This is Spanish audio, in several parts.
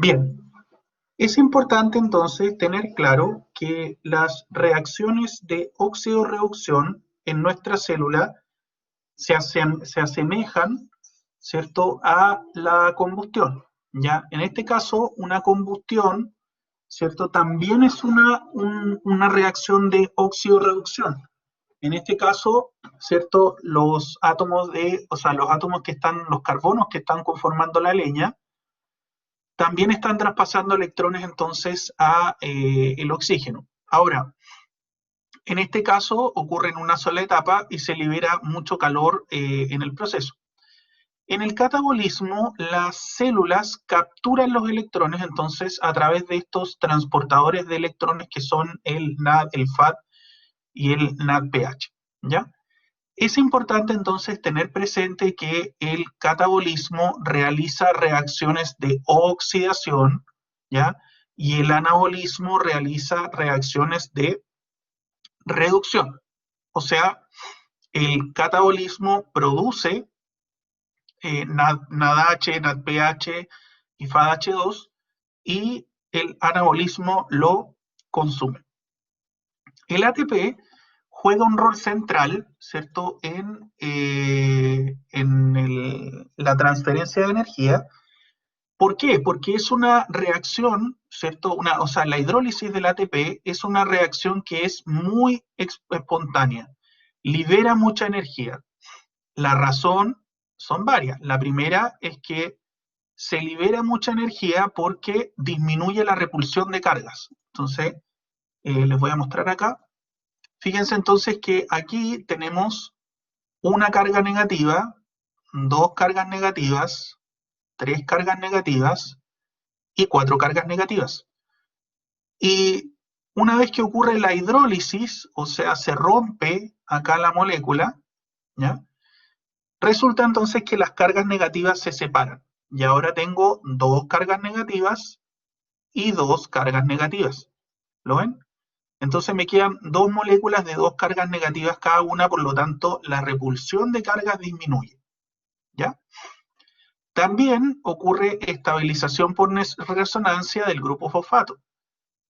Bien, es importante entonces tener claro que las reacciones de óxido-reducción en nuestra célula se asemejan, ¿cierto?, a la combustión. ¿Ya? En este caso, una combustión, ¿cierto?, también es una reacción de óxido-reducción. En este caso, ¿cierto?, los átomos los carbonos que están conformando la leña, también están traspasando electrones entonces a el oxígeno. Ahora, en este caso ocurre en una sola etapa y se libera mucho calor en el proceso. En el catabolismo, las células capturan los electrones entonces a través de estos transportadores de electrones que son el NAD, el FAD y el NADPH. ¿Ya? Es importante entonces tener presente que el catabolismo realiza reacciones de oxidación, ¿ya? Y el anabolismo realiza reacciones de reducción. O sea, el catabolismo produce NADH, NADPH y FADH2 y el anabolismo lo consume. El ATP juega un rol central, ¿cierto?, la transferencia de energía. ¿Por qué? Porque es una reacción, ¿cierto? La hidrólisis del ATP es una reacción que es muy espontánea, libera mucha energía. La razón son varias. La primera es que se libera mucha energía porque disminuye la repulsión de cargas. Entonces, les voy a mostrar acá. Fíjense entonces que aquí tenemos una carga negativa, dos cargas negativas, tres cargas negativas y cuatro cargas negativas. Y una vez que ocurre la hidrólisis, o sea, se rompe acá la molécula, ¿ya? Resulta entonces que las cargas negativas se separan. Y ahora tengo dos cargas negativas y dos cargas negativas. ¿Lo ven? Entonces me quedan dos moléculas de dos cargas negativas cada una, por lo tanto la repulsión de cargas disminuye. ¿Ya? También ocurre estabilización por resonancia del grupo fosfato.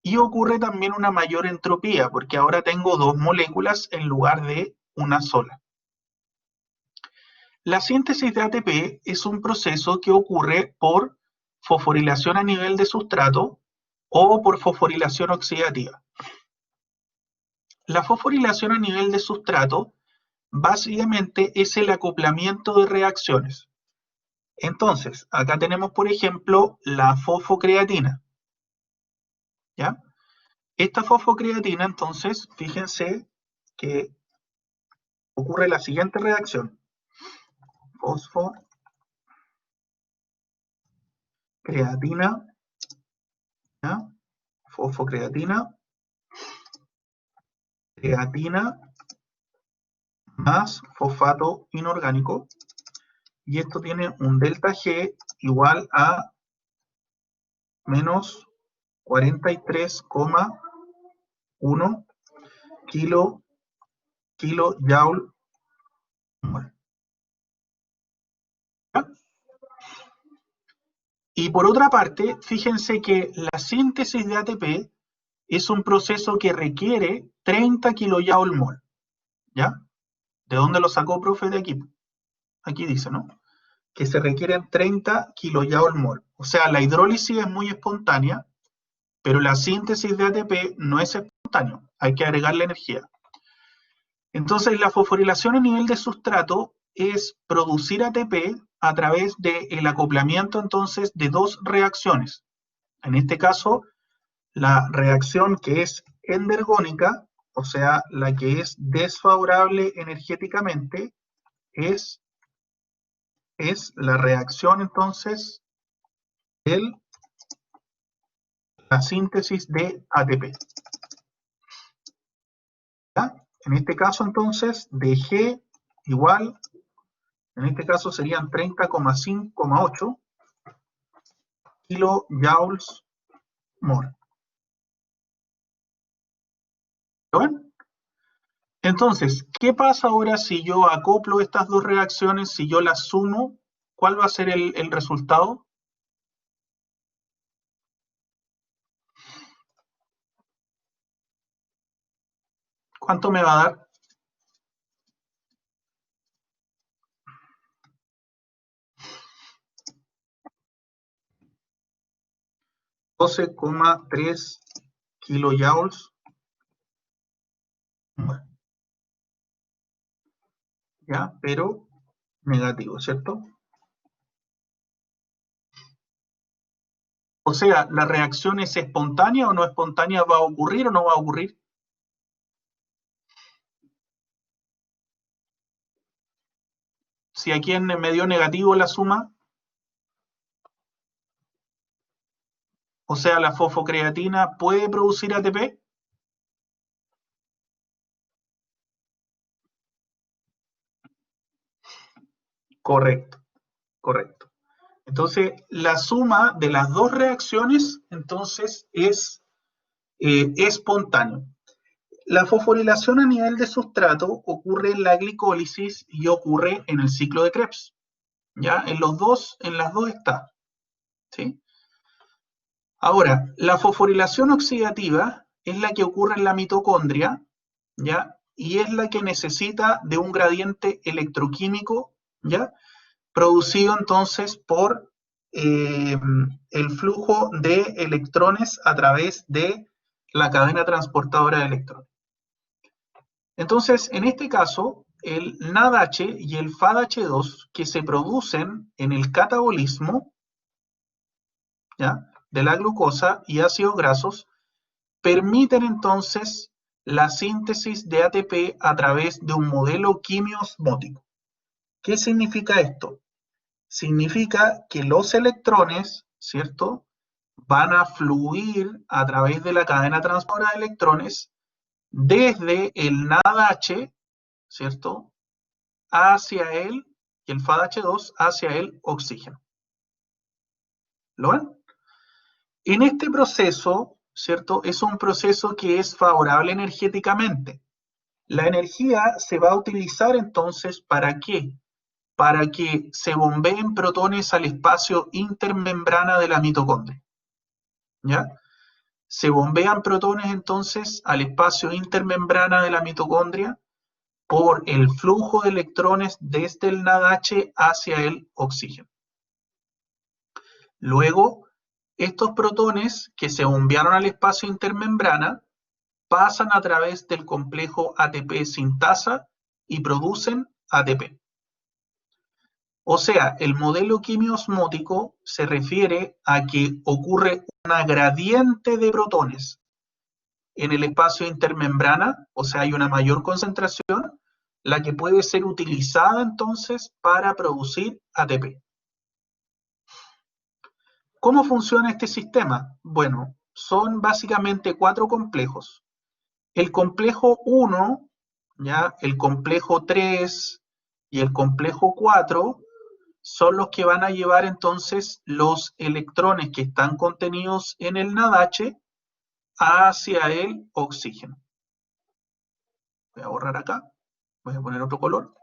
Y ocurre también una mayor entropía, porque ahora tengo dos moléculas en lugar de una sola. La síntesis de ATP es un proceso que ocurre por fosforilación a nivel de sustrato o por fosforilación oxidativa. La fosforilación a nivel de sustrato básicamente es el acoplamiento de reacciones. Entonces, acá tenemos, por ejemplo, la fosfocreatina. ¿Ya? Esta fosfocreatina, entonces, fíjense que ocurre la siguiente reacción. Fosfocreatina, ¿ya? Fosfocreatina, creatina más fosfato inorgánico, y esto tiene un delta G igual a menos 43,1 kilojoule mol. Y por otra parte, fíjense que la síntesis de ATP es un proceso que requiere 30 kilojoule mol. ¿Ya? ¿De dónde lo sacó, profe? De aquí. Aquí dice, ¿no? Que se requieren 30 kilojoule mol. O sea, la hidrólisis es muy espontánea, pero la síntesis de ATP no es espontáneo. Hay que agregarle energía. Entonces, la fosforilación a nivel de sustrato es producir ATP a través del acoplamiento entonces de dos reacciones. En este caso, la reacción que es endergónica, o sea, la que es desfavorable energéticamente, es la reacción entonces de la síntesis de ATP. ¿Ya? En este caso entonces, de G igual, en este caso serían 30,8 kilojoules mol. ¿Lo ven? Entonces, ¿qué pasa ahora si yo acoplo estas dos reacciones, si yo las sumo? ¿Cuál va a ser el resultado? ¿Cuánto me va a dar? 12,3 kilojoules. Bueno, ya, pero negativo, ¿cierto? O sea, ¿la reacción es espontánea o no espontánea? ¿Va a ocurrir o no va a ocurrir? Si aquí me dio negativo la suma, o sea, la fosfocreatina puede producir ATP. Correcto, correcto. Entonces, la suma de las dos reacciones, entonces, es espontáneo. La fosforilación a nivel de sustrato ocurre en la glicólisis y ocurre en el ciclo de Krebs. ¿Ya? En las dos está. ¿Sí? Ahora, la fosforilación oxidativa es la que ocurre en la mitocondria, ¿ya? Y es la que necesita de un gradiente electroquímico, ¿ya? Producido entonces por el flujo de electrones a través de la cadena transportadora de electrones. Entonces, en este caso, el NADH y el FADH2 que se producen en el catabolismo, ¿ya?, de la glucosa y ácidos grasos, permiten entonces la síntesis de ATP a través de un modelo quimiosmótico. ¿Qué significa esto? Significa que los electrones, ¿cierto?, van a fluir a través de la cadena transportadora de electrones desde el NADH, ¿cierto?, hacia él, y el FADH2 hacia el oxígeno. ¿Lo ven? En este proceso, ¿cierto?, es un proceso que es favorable energéticamente. La energía se va a utilizar entonces, ¿para qué? Para que se bombeen protones al espacio intermembrana de la mitocondria. ¿Ya? Se bombean protones entonces al espacio intermembrana de la mitocondria por el flujo de electrones desde el NADH hacia el oxígeno. Luego, estos protones que se bombearon al espacio intermembrana pasan a través del complejo ATP sintasa y producen ATP. O sea, el modelo quimiosmótico se refiere a que ocurre una gradiente de protones en el espacio intermembrana, o sea, hay una mayor concentración, la que puede ser utilizada entonces para producir ATP. ¿Cómo funciona este sistema? Bueno, son básicamente 4 complejos. El complejo 1, ¿ya?, el complejo 3 y el complejo 4 son los que van a llevar entonces los electrones que están contenidos en el NADH hacia el oxígeno. Voy a borrar acá, voy a poner otro color.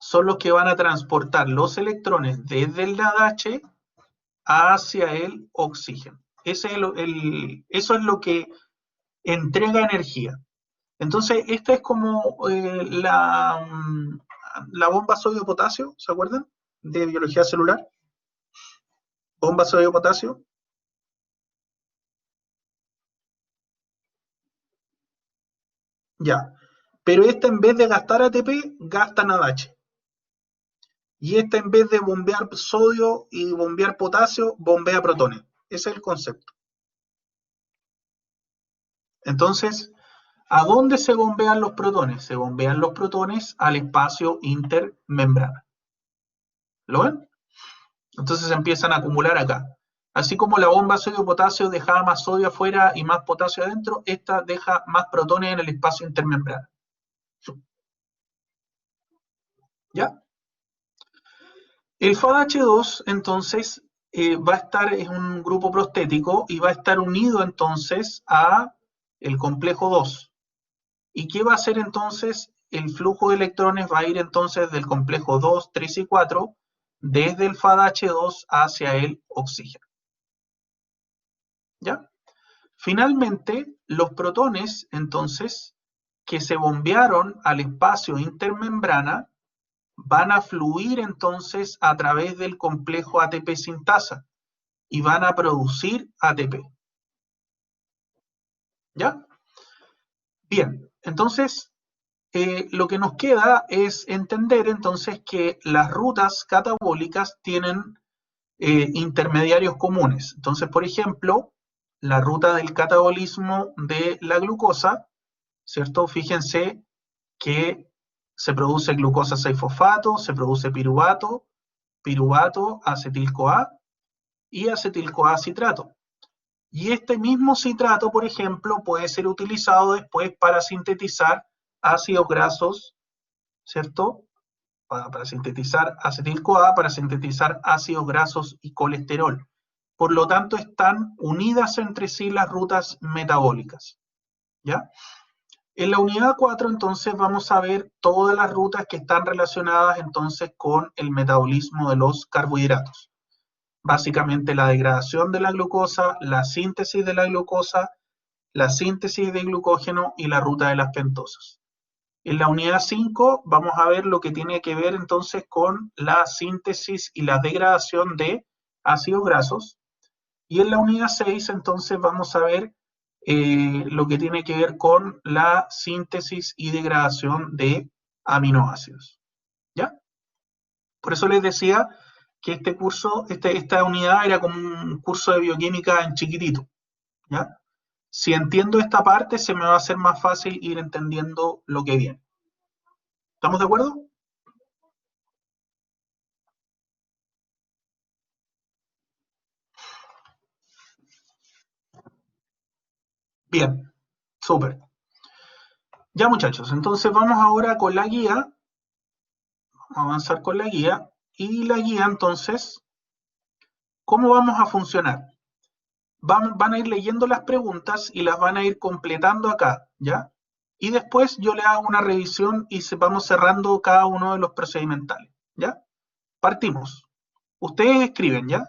Son los que van a transportar los electrones desde el NADH hacia el oxígeno. Eso es lo que entrega energía. Entonces, esta es como la bomba sodio-potasio, ¿se acuerdan? De biología celular. Bomba sodio-potasio. Ya. Pero esta, en vez de gastar ATP, gasta NADH. Y esta, en vez de bombear sodio y bombear potasio, bombea protones. Ese es el concepto. Entonces, ¿a dónde se bombean los protones? Se bombean los protones al espacio intermembrana. ¿Lo ven? Entonces se empiezan a acumular acá. Así como la bomba sodio-potasio dejaba más sodio afuera y más potasio adentro, esta deja más protones en el espacio intermembrana. ¿Ya? El FADH2, entonces, va a estar, es un grupo prostético y va a estar unido entonces a el complejo 2. ¿Y qué va a hacer entonces? El flujo de electrones va a ir entonces del complejo 2, 3 y 4 desde el FADH2 hacia el oxígeno. ¿Ya? Finalmente, los protones, entonces, que se bombearon al espacio intermembrana, van a fluir entonces a través del complejo ATP sintasa y van a producir ATP. ¿Ya? Bien, entonces lo que nos queda es entender entonces que las rutas catabólicas tienen intermediarios comunes. Entonces, por ejemplo, la ruta del catabolismo de la glucosa, ¿cierto? Fíjense que se produce glucosa 6-fosfato, se produce piruvato, piruvato, acetil-CoA y acetil-CoA citrato. Y este mismo citrato, por ejemplo, puede ser utilizado después para sintetizar ácidos grasos, ¿cierto? Para sintetizar acetil-CoA, para sintetizar ácidos grasos y colesterol. Por lo tanto, están unidas entre sí las rutas metabólicas, ¿ya? En la unidad 4, entonces, vamos a ver todas las rutas que están relacionadas, entonces, con el metabolismo de los carbohidratos. Básicamente, la degradación de la glucosa, la síntesis de la glucosa, la síntesis de glucógeno y la ruta de las pentosas. En la unidad 5 vamos a ver lo que tiene que ver entonces con la síntesis y la degradación de ácidos grasos. Y en la unidad 6 entonces vamos a ver lo que tiene que ver con la síntesis y degradación de aminoácidos. ¿Ya? Por eso les decía que este curso, esta unidad era como un curso de bioquímica en chiquitito. ¿Ya? Si entiendo esta parte, se me va a hacer más fácil ir entendiendo lo que viene. ¿Estamos de acuerdo? Bien, súper. Ya muchachos, entonces vamos ahora con la guía. Vamos a avanzar con la guía. Y la guía entonces, ¿cómo vamos a funcionar? Van a ir leyendo las preguntas y las van a ir completando acá, ¿ya? Y después yo le hago una revisión y vamos cerrando cada uno de los procedimentales, ¿ya? Partimos. Ustedes escriben, ¿ya?